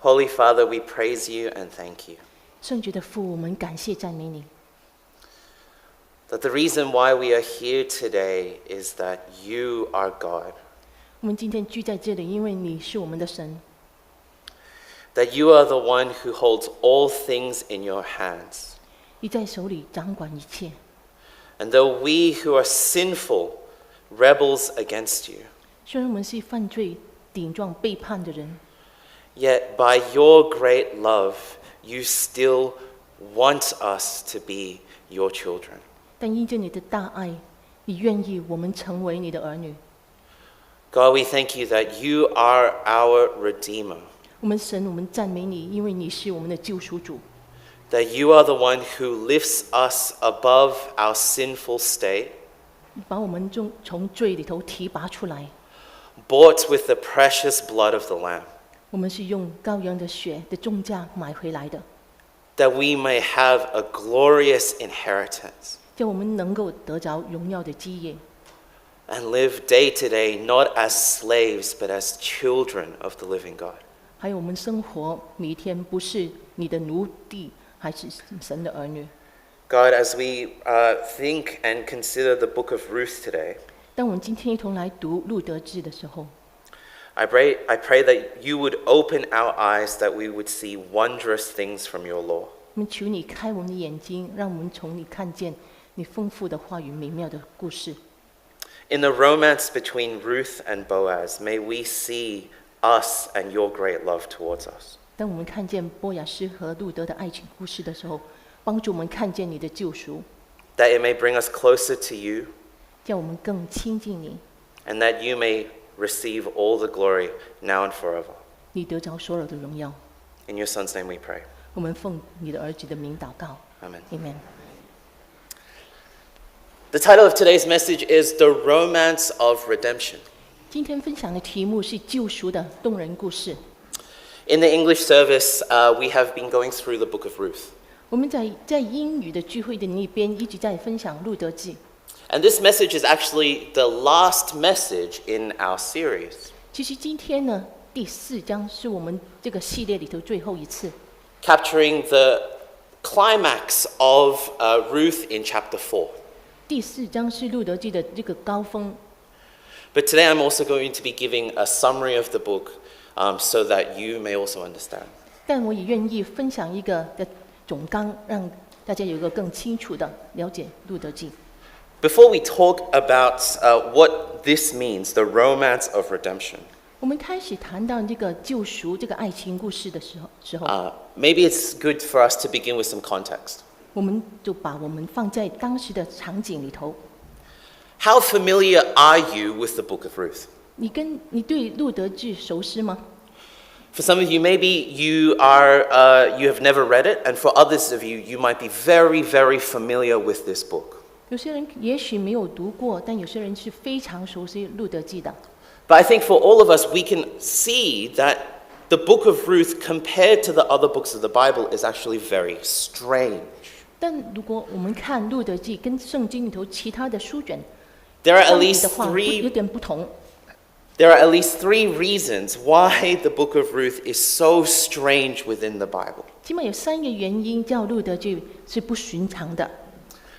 Holy Father, we praise you and thank you. 圣洁的父，我们感谢赞美你。That the reason why we are here today is that you are God. 我们今天聚在这里，因为你是我们的神。That you are the one who holds all things in your hands. 你在手里掌管一切。And though we who are sinful, rebels against you, 虽然我们是犯罪、顶撞、背叛的人， yet by your great love, you still want us to be your children. 但因着你的大爱，你愿意我们成为你的儿女。God, we thank you that you are our Redeemer. 我们神，我们赞美你，因为你是我们的救赎主。That you are the one who lifts us above our sinful state, 你把我们从罪里头提拔出来。bought with the precious blood of the Lamb, 我们是用羔羊的血的重价买回来的， that we may have a glorious inheritance 叫我们能够得着荣耀的基业， and live day to day not as slaves but as children of the living God. 还有我们生活每一天不是你的奴隶，还是神的儿女。 God, as we think and consider the book of Ruth today, 当我们今天一同来读路得志的时候， I pray that you would open our eyes that we would see wondrous things from your law. 我们求你开我们的眼睛，让我们从你看见你丰富的话语、美妙的故事。 In the romance between Ruth and Boaz, may we see us and your great love towards us. 当我们看见波雅斯和路德的爱情故事的时候，帮助我们看见你的救赎， That it may bring us closer to you, 叫我们更亲近你， and that you may receive all the glory now and forever. 你得着所有的荣耀。 In your Son's name we pray. 我们奉你的儿子的名祷告 Amen.，Amen。 The title of today's message is The Romance of Redemption. 今天分享的题目是救赎的动人故事。 In the English service, we have been going through the book of Ruth. 我们在英语的聚会的那边一直在分享路德记。 And this message is actually the last message in our series. 其实今天呢，第4章是我们这个系列里头最后一次， Capturing the climax of Ruth in chapter 4. 第4章是路德记的这个高峰。 But today I'm also going to be giving a summary of the book so that you may also understand. 但我也愿意分享一个的总纲，让大家有一个更清楚的了解路德记。 Before we talk about what this means, the romance of redemption, 我们开始谈到这个救赎这个爱情故事的时候， maybe it's good for us to begin with some context. 我们就把我们放在当时的场景里头。 How familiar are you with the book of Ruth? 你对路德记熟悉吗？ For some of you, maybe you have never read it, and for others of you, you might be very, very familiar with this book. 有些人也许没有读过，但有些人是非常熟悉路德记的。 But I think for all of us, we can see that the book of Ruth, compared to the other books of the Bible, is actually very strange. 但如果我们看路德记跟圣经里头其他的书卷 There are at 相比 least 的话，有点不同。 There are at least 3 reasons why the book of Ruth is so strange within the Bible. 起码有3个原因叫路德记是不寻常的。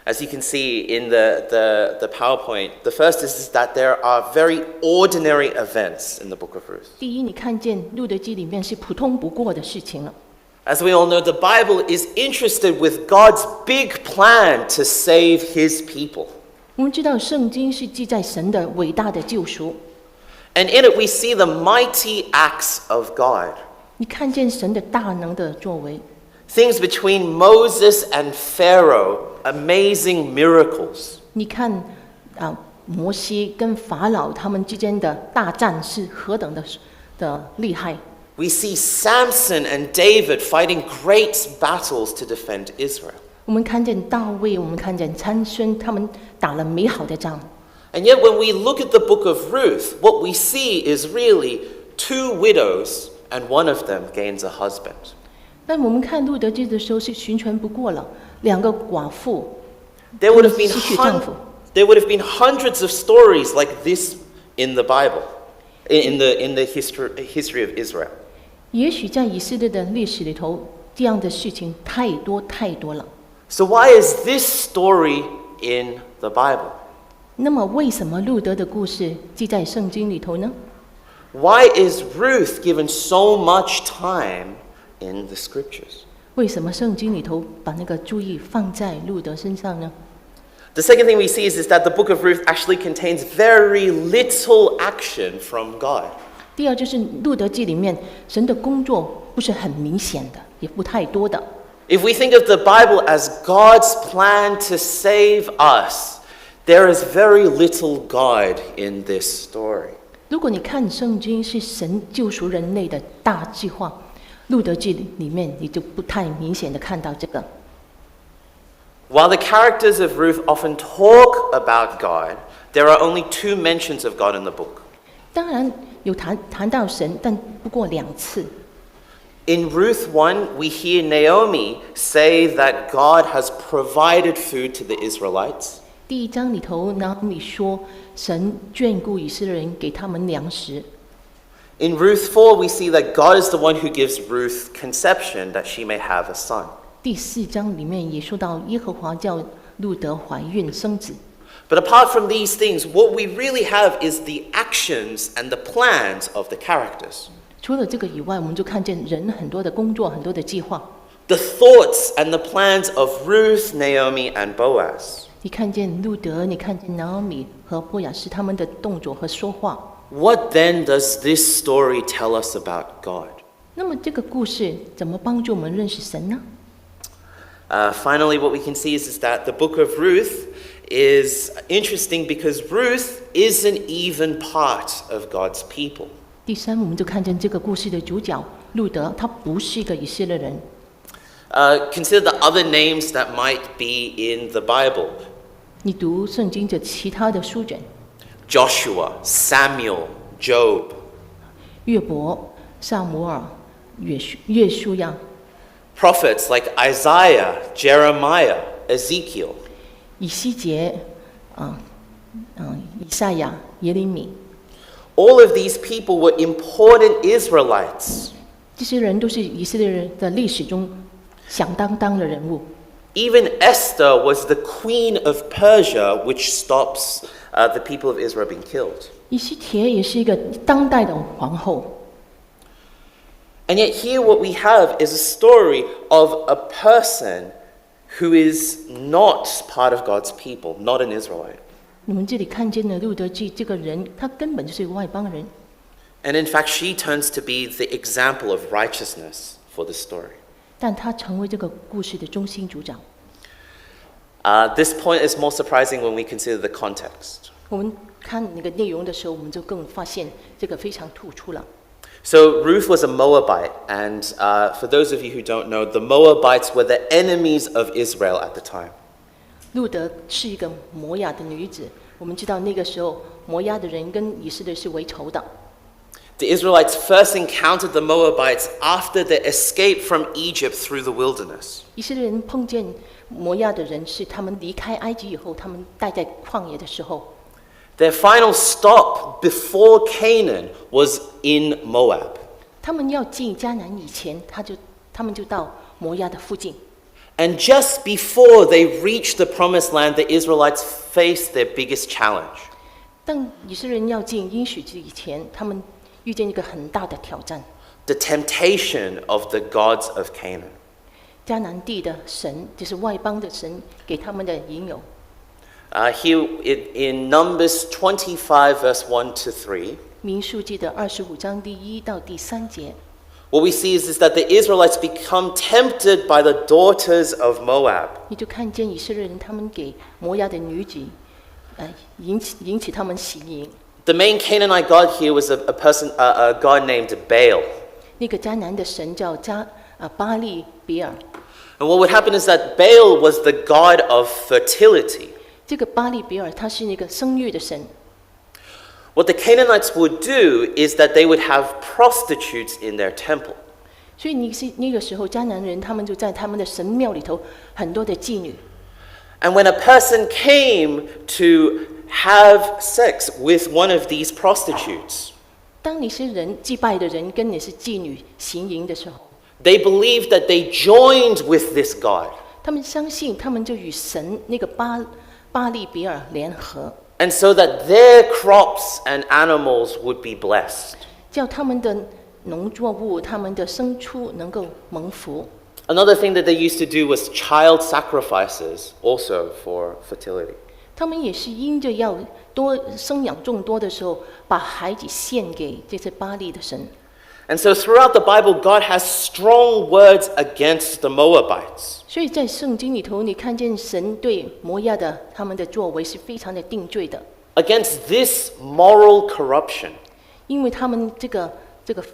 As you can see in the PowerPoint, the first is that there are very ordinary events in the book of Ruth. 第一，你看见路德记里面是普通不过的事情了。 As we all know, the Bible is interested with God's big plan to save his people. 我们知道圣经是记载神的伟大的救赎， And in it we see the mighty acts of God. 你看见神的大能的作为， Things between Moses and Pharaoh, amazing miracles. 你看摩西跟法老他们之间的大战是何等的厉害。 We see Samson and David fighting great battles to defend Israel. 我们看见大卫，我们看见参孙，他们打了美好的仗。 And yet when we look at the book of Ruth, what we see is really 2 widows and one of them gains a husband. 但我们看路德记的时候是寻存不过了，2个寡妇， There would have been 失去丈夫。 hundreds of stories like this in the Bible, in the history of Israel. 也许在以色列的历史里头，这样的事情太多太多了。So why is this story in the Bible? 那么为什么路德的故事记在圣经里头呢？ Why is Ruth given so much time in the scriptures? 为什么圣经里头把那个注意放在路德身上呢？ The second thing we see is that the book of Ruth actually contains very little action from God. 第二就是路德记里面神的工作不是很明显的，也不太多的。 If we think of the Bible as God's plan to save us, there is very little God in this story. 如果你看圣经是神救赎人类的大计划，路德记里面你就不太明显的看到这个。 While the characters of Ruth often talk about God, there are only 2 mentions of God in the book. 当然有谈到神，但不过2次。 In Ruth 1, we hear Naomi say that God has provided food to the Israelites. 第1章里头，拿俄米说神眷顾以色列人，给他们粮食。 In Ruth 4, we see that God is the one who gives Ruth conception that she may have a son. 第4章里面也说到耶和华叫路德怀孕生子。 But apart from these things, what we really have is the actions and the plans of the characters. 除了这个以外，我们就看见人很多的工作，很多的计划。 The thoughts and the plans of Ruth, Naomi, and Boaz. 你看见路德，你看见拿俄米和波雅斯他们的动作和说话。 What then does this story tell us about God? 那么这个故事怎么帮助我们认识神呢？ Finally, what we can see is that the book of Ruth is interesting because Ruth isn't even part of God's people. 第3，我们就看见这个故事的主角路德，他不是一个以色列人。 Consider the other names that might be in the Bible. 你读圣经的其他的书卷， Joshua, Samuel, Job. 约伯、撒母耳、约书亚， Prophets like Isaiah, Jeremiah, Ezekiel. 以西结、以赛亚、耶利米， All of these people were important Israelites. 这些人都是以色列人的历史中响当当的人物。 Even Esther was the queen of Persia, which stops the people of Israel being killed. 以西帖也是一个当代的皇后。 And yet here what we have is a story of a person who is not part of God's people, not an Israelite. 你们这里看见的路德记这个人，他根本就是一个外邦人。 And in fact, she turns to be the example of righteousness for the story. 但他成为这个故事的中心主角。 This point is more surprising when we consider the context. 我们看那个内容的时候，我们就更发现这个非常突出了。 So Ruth was a Moabite, and for those of you who don't know, the Moabites were the enemies of Israel at the time. 路德是一个摩亚的女子，我们知道那个时候摩亚的人跟以色列是为仇的。 The Israelites first encountered the Moabites after their escape from Egypt through the wilderness. 以色列人碰见摩亚的人，是他们离开埃及以后，他们待在旷野的时候。 Their final stop before Canaan was in Moab. 他们要进迦南以前，他们就到摩亚的附近。 And just before they reached the promised land, the Israelites faced their biggest challenge. 当以色列人要进应许之以前，他们遇见一个很大的挑战。 The temptation of the gods of Canaan. 迦南地的神，就是外邦的神给他们的引诱。 Here in Numbers 25, verse 1 to 3, 民数记的25章第1到第3节， what we see is that the Israelites become tempted by the daughters of Moab. 你就看见以色列人他们给摩亚的女子，引起他们喜迎。 The main Canaanite god here was a god named Baal. 那个迦南的神叫巴利比尔， And what would happen is that Baal was the god of fertility. 这个巴利比尔他是那个生育的神。 What the Canaanites would do is that they would have prostitutes in their temple. 所以那个时候迦南人他们就在他们的神庙里头很多的妓女。 And when a person came to have sex with one of these prostitutes, 当你是人祭拜的人，跟你是妓女行淫的时候， they believed that they joined with this god. 他们相信，他们就与神那个巴利比尔联合， And so that their crops and animals would be blessed. 叫他们的农作物、他们的牲畜能够蒙福。 Another thing that they used to do was child sacrifices, also for fertility. 他们也是因着要多生养众多的时候，把孩子献给这些巴利的神。 And so throughout the Bible, God has strong words against the Moabites. 所以在圣经里头，你看见神对摩亚的他们的作为是非常的定罪的， Against this moral corruption. 因为他们这个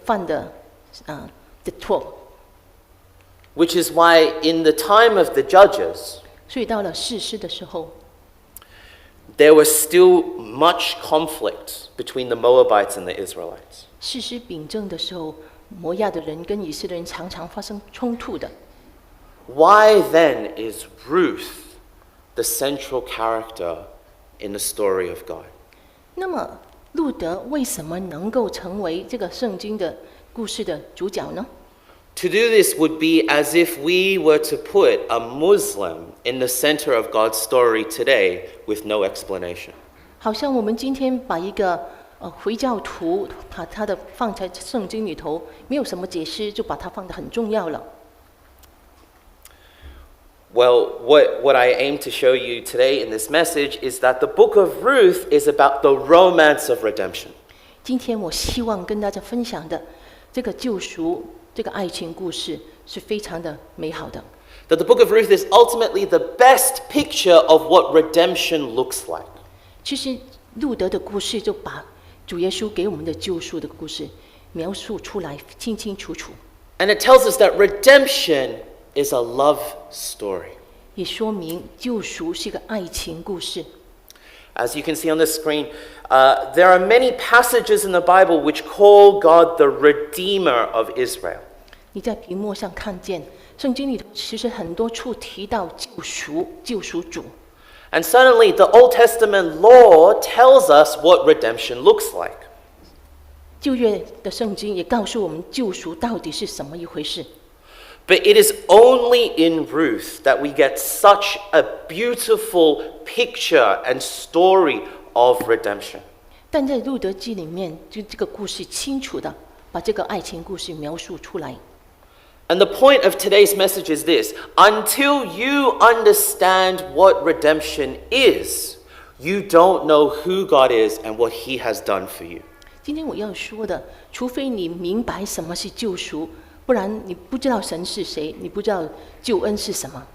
犯的的错。 Which is why in the time of the judges, 所以到了士师的时候， there was still much conflict between the Moabites and the Israelites. 士师秉政的时候，摩亚的人跟以色列人常常发生冲突的。 Why then is Ruth the central character in the story of God? 那么路德为什么能够成为这个圣经的故事的主角呢？ To do this would be as if we were to put a Muslim in the center of God's story today with no explanation. 好像我们今天把一个回教徒把他的放在圣经里头，没有什么解释，就把它放得很重要了。 Well, what I aim to show you today in this message is that the book of Ruth is about the romance of redemption. 今天我希望跟大家分享的这个救赎，这个爱情故事是非常的美好的。 That the book of Ruth is ultimately the best picture of what redemption looks like. 其实路德的故事就把主耶稣给我们的救赎的故事描述出来，清清楚楚。 And it tells us that redemption is a love story. 也说明救赎是一个爱情故事。 As you can see on the screen, there are many passages in the Bible which call God the Redeemer of Israel. 你在屏幕上看见，圣经里头其实很多处提到救赎主。 And suddenly, the Old Testament law tells us what redemption looks like. 旧约的圣经也告诉我们救赎到底是什么一回事。 But it is only in Ruth that we get such a beautiful picture and story of redemption. 但在路德记里面，就这个故事清楚的把这个爱情故事描述出来。 And the point of today's message is this: until you understand what redemption is, you don't know who God is and what He has done for you. 今天我要说的，除非你明白什么是救赎，不然你不知道神是谁，你不知道救恩是什么。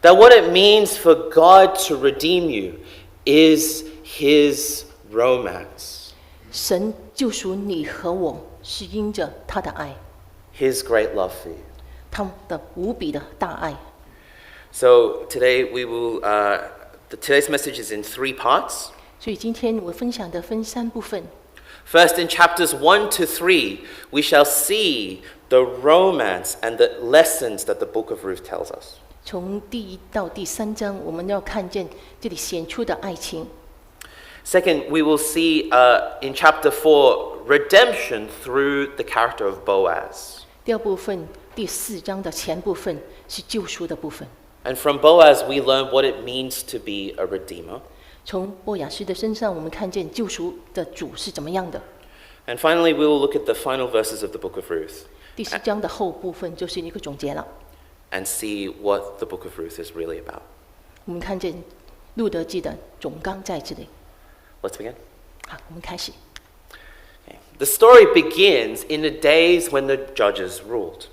That what it means for God to redeem you is His romance, 神救赎你和我，是因着他的爱， His great love for you. 他的无比的大爱。 So today we will. Today's message is in 3 parts. 所以今天我分享的分3部分。 First, in chapters 1 to 3, we shall see the romance and the lessons that the book of Ruth tells us. 从第1到第3章，我们要看见这里显出的爱情。 Second, we will see in chapter 4 redemption through the character of Boaz. 第2部分，第4章的前部分是救赎的部分。 And from Boaz, we learn what it means to be a redeemer. 从波雅斯的身上，我们看见救赎的主是怎么样的。 And finally, we will look at the final verses of the book of Ruth 第4章的后部分就是一个总结了。 and see what the book of Ruth is really about. 我们看见路德记的总纲在这里。 Let's begin. 好，我们开始。 Okay. The story begins in the days when the judges ruled.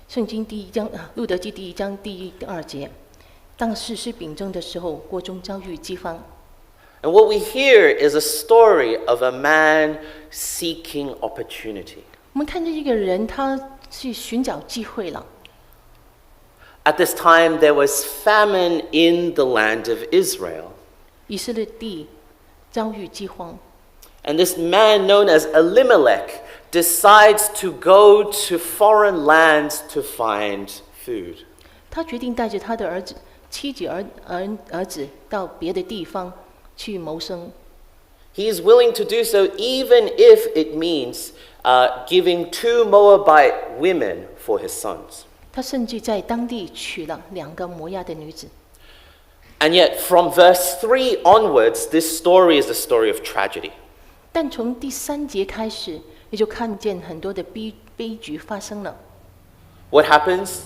圣经第1章，路德记第1章第1、2节，当士师秉政的时候，国中遭遇饥荒。 And what we hear is a story of a man seeking opportunity. 我们看见一个人，他去寻找机会了。 At this time, there was famine in the land of Israel. 以色列地遭遇饥荒， And this man known as Elimelech decides to go to foreign lands to find food. 他决定带着他的妻子、儿子到别的地方去谋生。He is willing to do so even if it means giving 2 Moabite women for his sons. 他甚至在当地娶了2个摩押的女子。And yet, from verse 3 onwards, this story is a story of tragedy. 但从第3节开始，你就看见很多的悲剧发生了。What happens?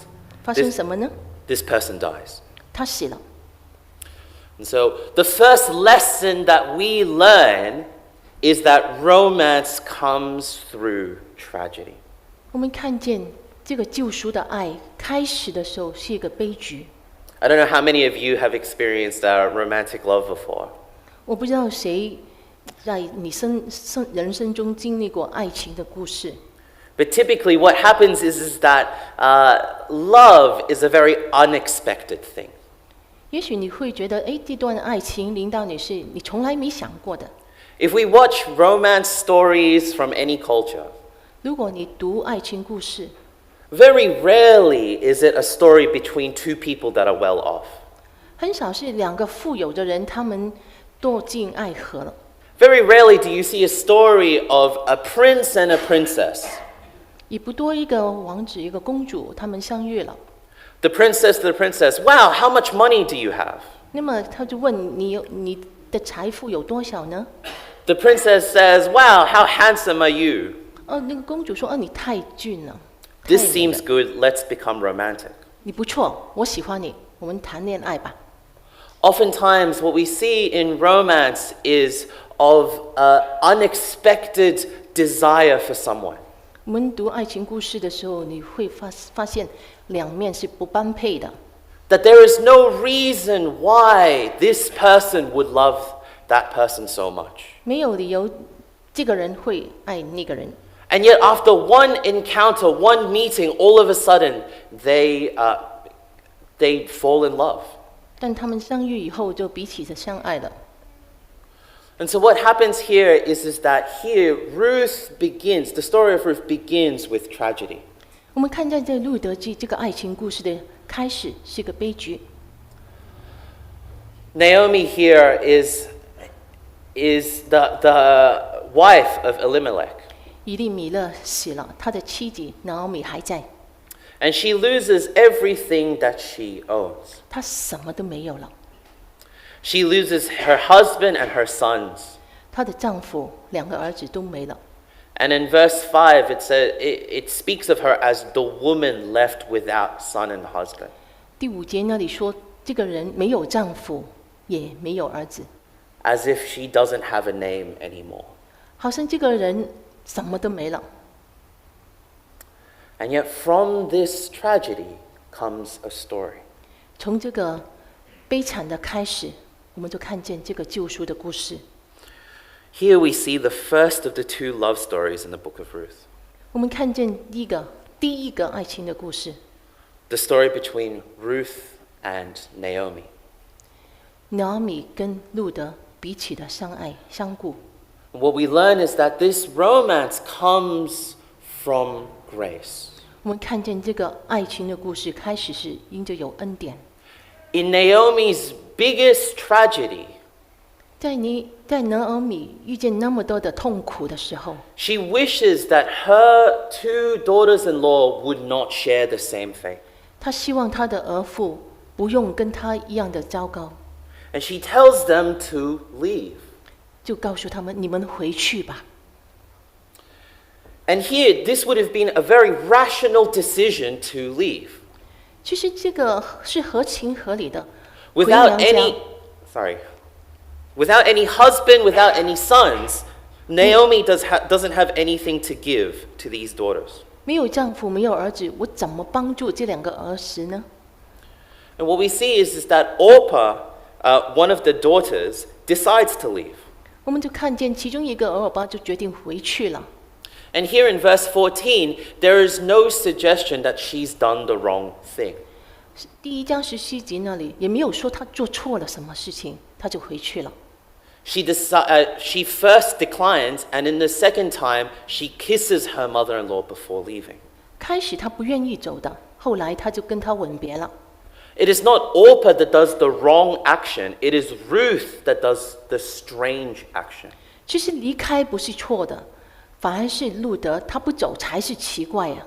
发生什么呢？ This person dies. 他死了。And so, the first lesson that we learn is that romance comes through tragedy. 我们看见这个救赎的爱开始的时候是一个悲剧。I don't know how many of you have experienced romantic love before. 我不知道谁在你人生中经历过爱情的故事。But typically what happens is that love is a very unexpected thing. 也许你会觉得，这段爱情临到你是你从来没想过的。If we watch romance stories from any culture, 如果你读爱情故事， very rarely is it a story between 2 people that are well off. 很少是2个富有的人，他们堕进爱河了。Very rarely do you see a story of a prince and a princess. 也不多一个王子一个公主，他们相遇了。The prince says to the princess, "Wow, how much money do you have?" 那么他就问你的财富有多少呢？ The princess says, "Wow, how handsome are you?" 那个公主说，你太俊了。 This 太美了 seems good, let's become romantic. 你不错，我喜欢你，我们谈恋爱吧。 Oftentimes, what we see in romance is of unexpected desire for someone. 我们读爱情故事的时候，你会发现两面是不般配的。 That there is no reason why this person would love that person so much. 没有理由，这个人会爱那个人。 And yet, after one encounter, one meeting, all of a sudden, they fall in love. 但他们相遇以后，就彼此的相爱了。 And so what happens here is that here the story of Ruth begins with tragedy. 我们看见这路德记这个爱情故事的开始是个悲剧。 Naomi here is the wife of Elimelech. 以利米勒死了，他的妻子拿俄米还在， And she loses everything that she owns. 她什么都没有了。 She loses her husband and her sons. 她的丈夫2个儿子都没了。 And in verse 5, it speaks of her as the woman left without son and husband. 第5节那里说，这个人没有丈夫，也没有儿子， As if she doesn't have a name anymore. 好像这个人什么都没了。 And yet from this tragedy comes a story. 从这个悲惨的开始，我们就看见这个救赎的故事。 Here we see the first of the 2 love stories in the book of Ruth. 我们看见第一个爱情的故事， The story between Ruth and Naomi. 拿俄米跟路德彼此的相爱相顾。 What we learn is that this romance comes from grace. 我们看见这个爱情的故事开始是因着有恩典。 In Naomi's biggest tragedy, 在拿俄米遇见那么多的痛苦的时候， she wishes that her 2 daughters-in-law would not share the same fate. 她希望她的儿妇不用跟她一样的糟糕， And she tells them to leave. 就告诉他们：你们回去吧。 And here, this would have been a very rational decision to leave. 其实这个是合情合理的。 Without 回娘家 without any husband, without any sons, Naomi doesn't have anything to give to these daughters. 没有丈夫，没有儿子，我怎么帮助这2个儿媳呢？ And what we see is that Orpah, one of the daughters, decides to leave. 我们就看见其中一个俄尔巴就决定回去了。 And here in verse 14, there is no suggestion that she's done the wrong thing. 第1章17节那里也没有说她做错了什么事情，她就回去了。 She first declines, and in the second time, she kisses her mother-in-law before leaving. 开始她不愿意走的，后来她就跟他吻别了。 It is not Orpah that does the wrong action, it is Ruth that does the strange action. 其实离开不是错的，反而是路德他不走才是奇怪啊。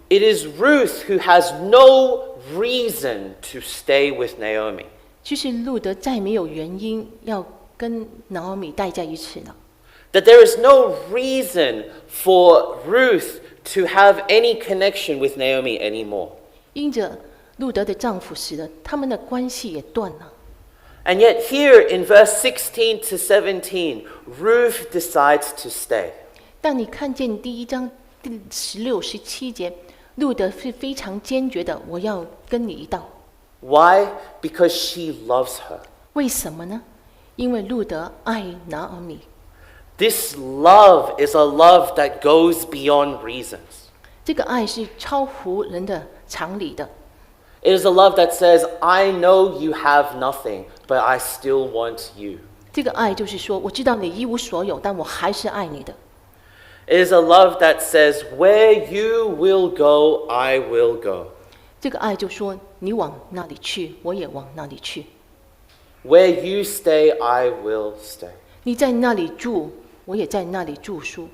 It is Ruth who has no reason to stay with Naomi. 其实路德再没有原因要跟拿俄米待在一起了。That there is no reason for Ruth to have any connection with Naomi anymore. 因着路德的丈夫死了，他们的关系也断了。And yet here in verse 16 to 17, Ruth decides to stay. 但你看见第1章第16、17节，路德是非常坚决的，我要跟你一道。Why? Because she loves her. 为什么呢？因为路德爱拿俄米。This love is a love that goes beyond reasons. 这个爱是超乎人的常理的。It is a love that says, I know you have nothing, but I still want you. 这个爱就是说，我知道你一无所有，但我还是爱你的。It is a love that says, where you will go, I will go. 这个爱就说，你往那里去，我也往那里去。Where you stay, I will stay. 你在那里住，我也在那里住宿。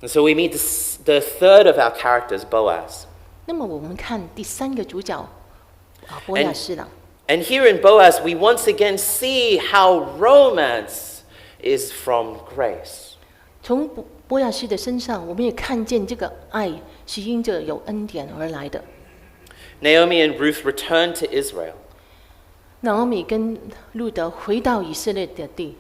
And so we meet the third of our characters, Boaz. 那么我们看第3个主角波亚斯了。And here in Boaz, we once again see how romance is from grace. 从波亚斯的身上，我们也看见这个爱是因着有恩典而来的。Naomi and Ruth returned to Israel. 拿俄米跟路德回到以色列的地。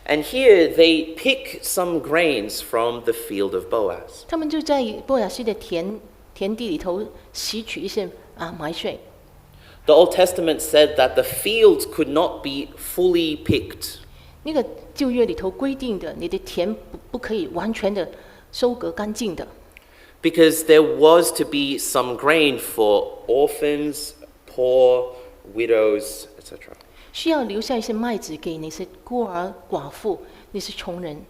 And here they pick some grains from the field of Boaz. 他们就在波亚斯的田地里头拾取一些麦穗。The Old Testament said that the fields could not be fully picked. 那个旧约里头规定的，你的田不可以完全的收割干净的。Because there was to be some grain for orphans, poor, widows, etc. 需要留下一些麦子给那些孤儿寡妇，那些穷人。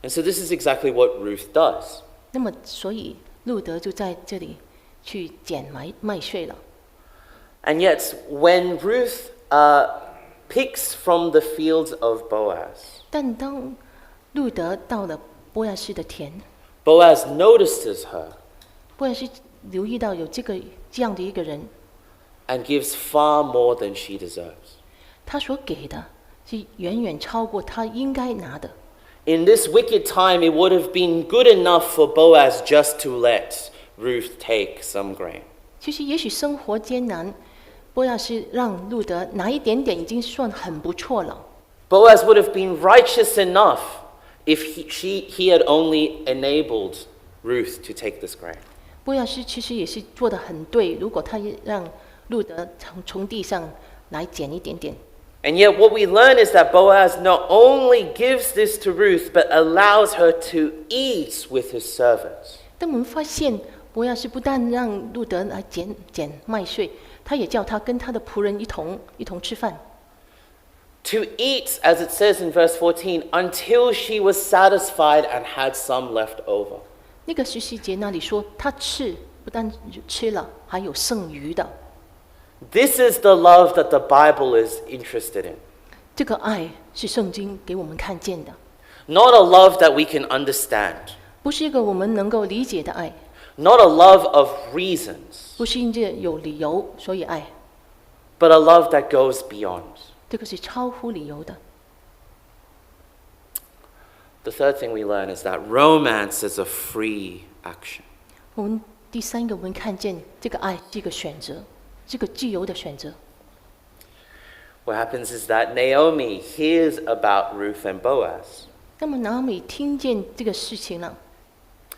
And so this is exactly what Ruth does. 那么，所以路德就在这里去捡麦穗了。And yet, when Ruth picks from the fields of Boaz, 但当路德到了波亚斯的田， Boaz notices her 波亚斯留意到有这样的一个人， and gives far more than she deserves. 他所给的是远远超过他应该拿的。In this wicked time, it would have been good enough for Boaz just to let Ruth take some grain. 其实，也许生活艰难，波亚斯让路德拿一点点已经算很不错了。Boaz would have been righteous enough if he had only enabled Ruth to take this grain. 波亚斯其实也是做得很对，如果他让路德从地上来捡一点点。And yet what we learn is that Boaz not only gives this to Ruth, but allows her to eat with his servants. 但我们发现，波亚斯不但让路德来捡麦穗，他也叫他跟他的仆人一同吃饭。To eat, as it says in verse 14, until she was satisfied and had some left over. 那个17节那里说，他不但吃了，还有剩余的。This is the love that the Bible is interested in. 这个爱是圣经给我们看见的， Not a love that we can understand. 不是一个我们能够理解的爱， Not a love of reasons, 不是因着有理由所以爱， but a love that goes beyond. 这个是超乎理由的。The third thing we learn is that romance is a free action. 我们第3个，我们看见这个爱是一个选择，这个自由的选择。What happens is that Naomi hears about Ruth and Boaz, 那么拿俄米听见这个事情了，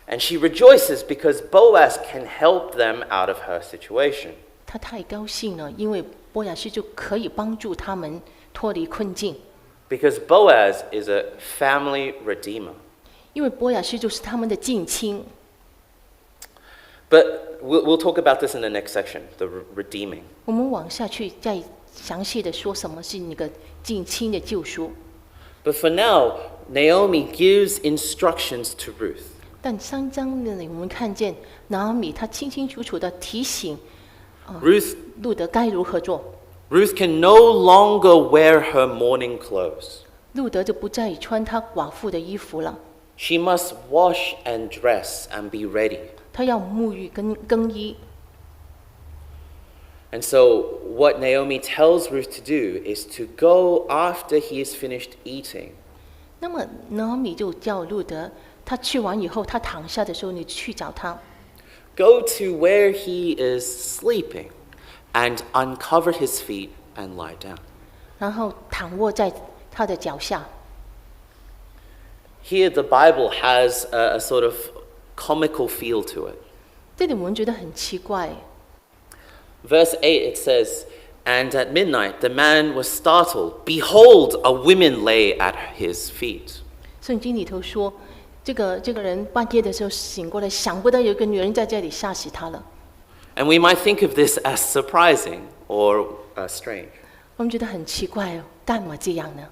and she rejoices because Boaz can help them out of her situation. 她太高兴了，因为波亚斯就可以帮助他们脱离困境。Because Boaz is a family redeemer. 因为波亚斯就是他们的近亲。 But we'll talk about this in the next section, the redeeming. 我们往下去再详细的说什么是那个近亲的救赎。 But for now, Naomi gives instructions to Ruth. 但3章那里我们看见拿俄米她清清楚楚的提醒 Ruth 路德该如何做。Ruth can no longer wear her mourning clothes. 路德就不再穿他寡妇的衣服了， She must wash and dress and be ready. 他要沐浴跟更衣。 And so what Naomi tells Ruth to do is to go after he is finished eating. 那么拿米就叫路德，他吃完以后，他躺下的时候，你去找他， Go to where he is sleeping and uncover his feet and lie down. 然后躺卧在他的脚下。 Here the Bible has a sort of comical feel to it. 这里我们觉得很奇怪， Verse 8 it says, And at midnight the man was startled. Behold, a woman lay at his feet. 圣经里头说，这个人半夜的时候醒过来，想不到有个女人在这里，吓死他了。 And we might think of this as surprising or strange. 我们觉得很奇怪哦，干嘛这样呢？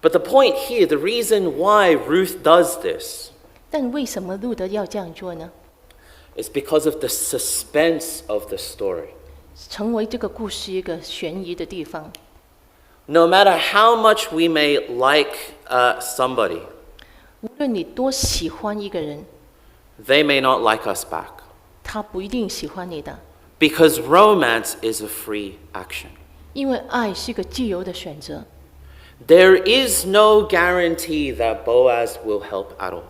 But the point here, the reason why Ruth does this, 但为什么路德要这样做呢？ is because of the suspense of the story. 成为这个故事一个悬疑的地方。 No matter how much we may like somebody, 无论你多喜欢一个人， they may not like us back. 他不一定喜欢你的， Because romance is a free action. 因为爱是个自由的选择。 There is no guarantee that Boaz will help at all.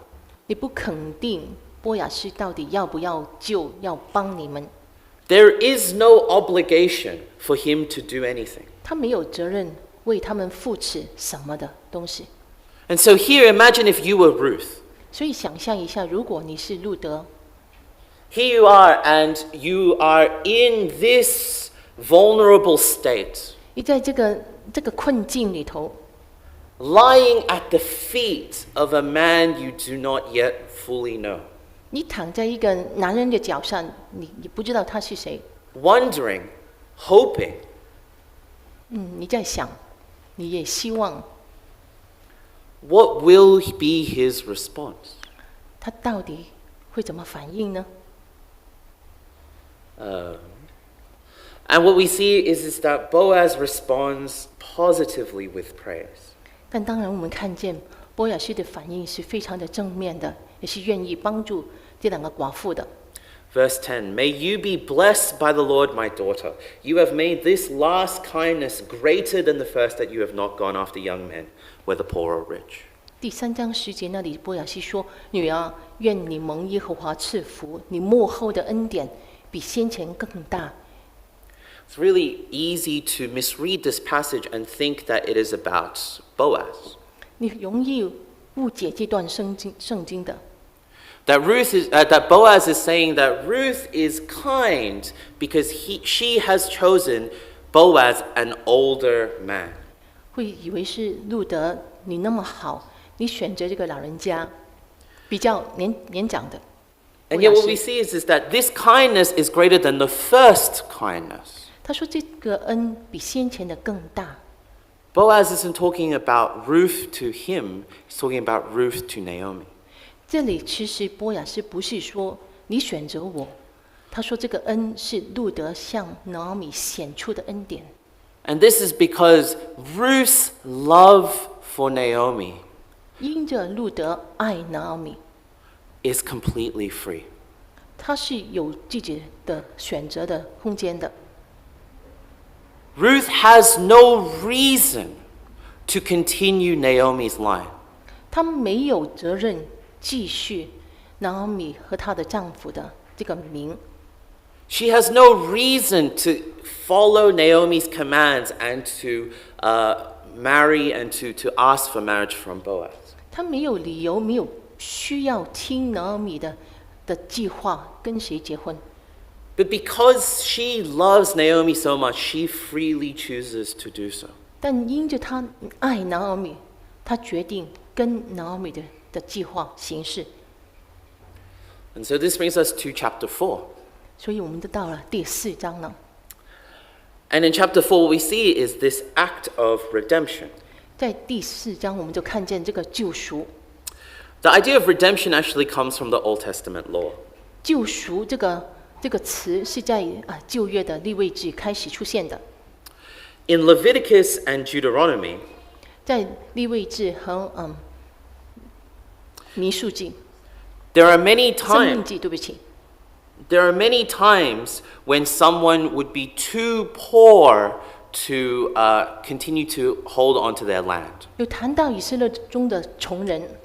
你不肯定波雅斯到底要不要救，要帮你们， There is no obligation for him to do anything. 他没有责任为他们付持什么的东西。 And so here, imagine if you were Ruth. 所以想象一下，如果你是路德， Here you are, and you are in this vulnerable state, 你在这个困境里头， lying at the feet of a man you do not yet fully know, 你躺在一个男人的脚上，你不知道他是谁， wondering, hoping, 你在想，你也希望 what will be his response? 他到底会怎么反应呢？ And what we see is that Boaz responds positively with praise. 但当然，我们看见波雅斯的反应是非常的正面的，也是愿意帮助这两个寡妇的。 Verse 10, May you be blessed by the Lord, my daughter. You have made this last kindness greater than the first, that you have not gone after young men, whether poor or rich. 第3章10节那里，波雅斯说：“女儿，愿你蒙耶和华赐福，你幕后的恩典比先前更大。” It's really easy to misread this passage and think that it is about Boaz. 你容易误解这段圣经的。 That Boaz is saying that Ruth is kind because she has chosen Boaz, an older man. 会以为是路德，你那么好，你选择这个老人家，比较年长的。 And yet what we see is that this kindness is greater than the first kindness. 他说这个恩比先前的更大。 Boaz isn't talking about Ruth to him, he's talking about Ruth to Naomi. 这里其实波雅斯不是说你选择我，他说这个恩是路德向拿俄米显出的恩典。 And this is because Ruth's love for Naomi 因着路德爱拿俄米， is completely free. 他是有自己的选择的空间的。 Ruth has no reason to continue Naomi's line. 他没有责任继续拿俄米和她的丈夫的这个名。 She has no reason to follow Naomi's commands and to marry and to ask for marriage from Boaz. 他没有理由，没有需要听拿俄米的计划跟谁结婚。 But because she loves Naomi so much, she freely chooses to do so. 但因着他爱拿俄米，他决定跟拿俄米的计划行事。 And so this brings us to chapter 4. 所以我们就到了第4章了。 And in chapter 4, what we see is this act of redemption. 在第4章，我们就看见这个救赎。 The idea of redemption actually comes from the Old Testament law. 救赎这个词是在旧约的利未记开始出现的。In Leviticus and Deuteronomy, 在利未记和民数记、 there are many 生命 times 记，对不起， there are many times when someone would be too poor to continue to hold on to their land. 有谈到以色列中的穷人，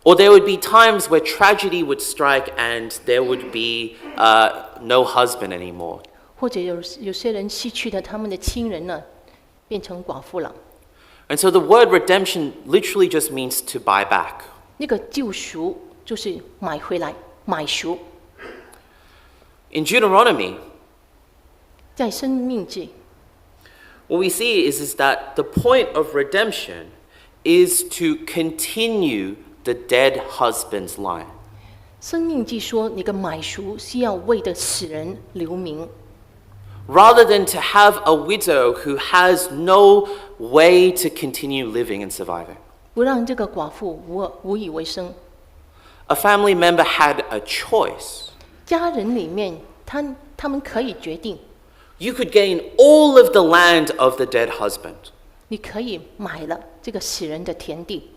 Or there would be times where tragedy would strike and there would be no husband anymore. 或者有些人失去了他们的亲人呢，变成寡妇了。 And so the word redemption literally just means to buy back. 那个救赎就是买回来，买赎。 In Deuteronomy, 在生命记， what we see is that the point of redemption is to continue the dead husband's line. 生命记说，你的买赎是要为的死人留名， Rather than to have a widow who has no way to continue living and surviving. 不让这个寡妇无以为生。 A family member had a choice. 家人里面，他们可以决定， You could gain all of the land of the dead husband. 你可以买了这个死人的田地，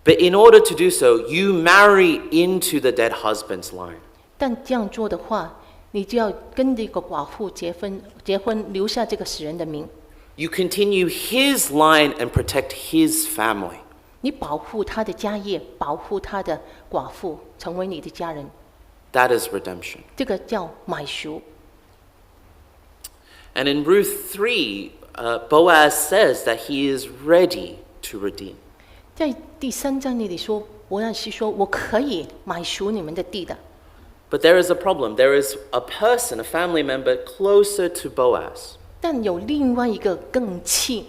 But in order to do so, you marry into the dead husband's line. 但这样做的话，你就要跟这个寡妇结婚，留下这个死人的名， You continue his line and protect his family. 你保护他的家业，保护他的寡妇，成为你的家人， That is redemption. 这个叫买赎。 And in Ruth 3, Boaz says that he is ready to redeem. 在第3章那里说，伯亚西说：“我可以买赎你们的地的。” But there is a problem. There is a person, a family member, closer to Boaz. 但有另外一个更近